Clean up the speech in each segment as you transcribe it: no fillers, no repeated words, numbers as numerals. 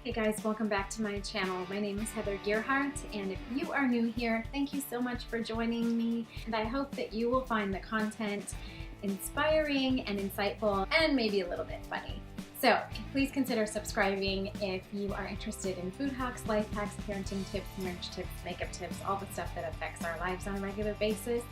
Hey guys, welcome back to my channel. My name is Gerhardt, and if you are new here, thank you so much for joining me, and I hope that you will find the content inspiring and insightful and maybe a little bit funny. So please consider subscribing if you are interested in food hacks, life hacks, parenting tips, marriage tips, makeup tips, all the stuff that affects our lives on a regular basis.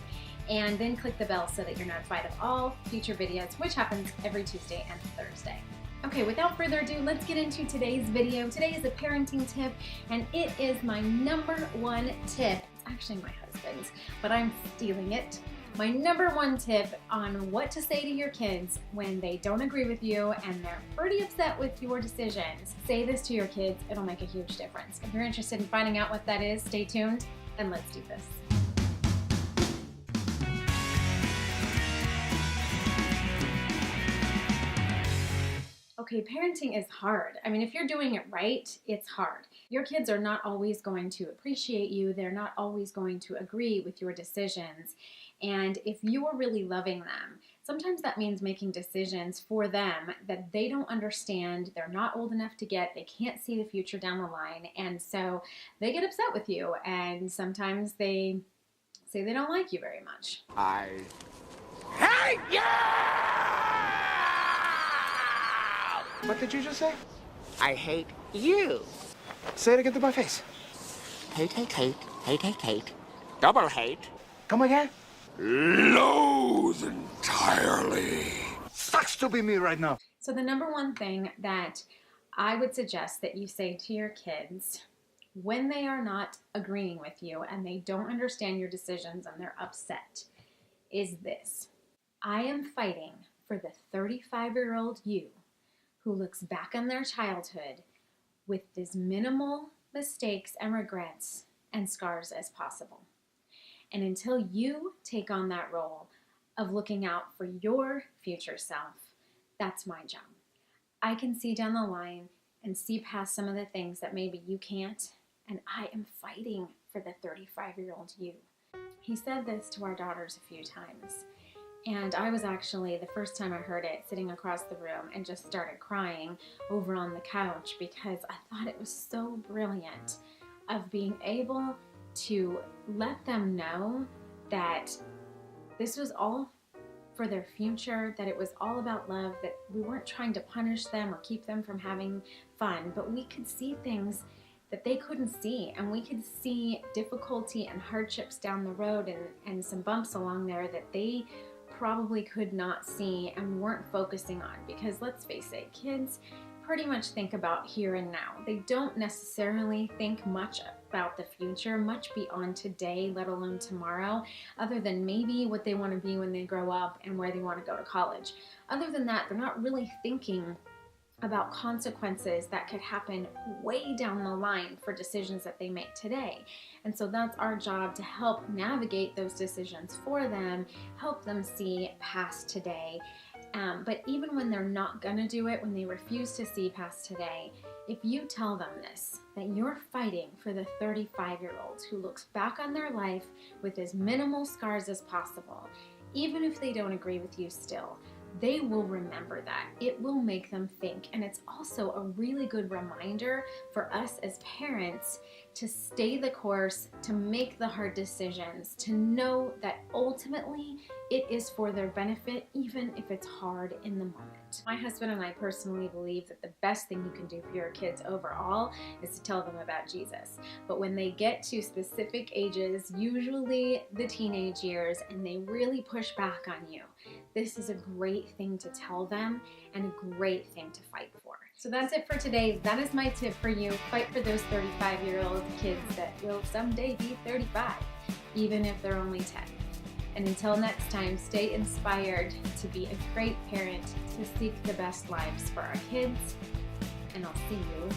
And then click the bell so that you're notified of all future videos, which happens every Tuesday and Thursday. Okay, without further ado, let's get into today's video. Today is a parenting tip, and it is my number one tip. It's actually my husband's, but I'm stealing it. My number one tip on what to say to your kids when they don't agree with you and they're pretty upset with your decisions. Say this to your kids, it'll make a huge difference. If you're interested in finding out what that is, stay tuned and let's do this. Okay, parenting is hard. I mean, if you're doing it right, it's hard. Your kids are not always going to appreciate you. They're not always going to agree with your decisions. And if you are really loving them, sometimes that means making decisions for them that they don't understand, they're not old enough to get, they can't see the future down the line, and so they get upset with you, and sometimes they say they don't like you very much. I hate you! What did you just say? I hate you. Say it again to my face. Hate, hate, hate, hate, hate, hate. Double hate. Come again? Loathe entirely. Sucks to be me right now. So the number one thing that I would suggest that you say to your kids when they are not agreeing with you and they don't understand your decisions and they're upset is this: I am fighting for the 35-year-old you who looks back on their childhood with as minimal mistakes and regrets and scars as possible. And until you take on that role of looking out for your future self, that's my job. I can see down the line and see past some of the things that maybe you can't, and I am fighting for the 35-year-old you. He said this to our daughters a few times. And I was actually, the first time I heard it, sitting across the room and just started crying over on the couch because I thought it was so brilliant of being able to let them know that this was all for their future, that it was all about love, that we weren't trying to punish them or keep them from having fun, but we could see things that they couldn't see, and we could see difficulty and hardships down the road and some bumps along there that they probably could not see and weren't focusing on, because let's face it, kids pretty much think about here and now. They don't necessarily think much about the future, much beyond today, let alone tomorrow, other than maybe what they want to be when they grow up and where they want to go to college. Other than that, they're not really thinking about consequences that could happen way down the line for decisions that they make today. And so that's our job, to help navigate those decisions for them, help them see past today. But even when they're not gonna do it, when they refuse to see past today, if you tell them this, that you're fighting for the 35-year-old who looks back on their life with as minimal scars as possible, even if they don't agree with you still, they will remember that. It will make them think. And it's also a really good reminder for us as parents to stay the course, to make the hard decisions, to know that ultimately it is for their benefit, even if it's hard in the moment. My husband and I personally believe that the best thing you can do for your kids overall is to tell them about Jesus. But when they get to specific ages, usually the teenage years, and they really push back on you, this is a great thing to tell them and a great thing to fight for. So that's it for today. That is my tip for you. Fight for those 35-year-old kids that will someday be 35, even if they're only 10. And until next time, stay inspired to be a great parent, to seek the best lives for our kids, and I'll see you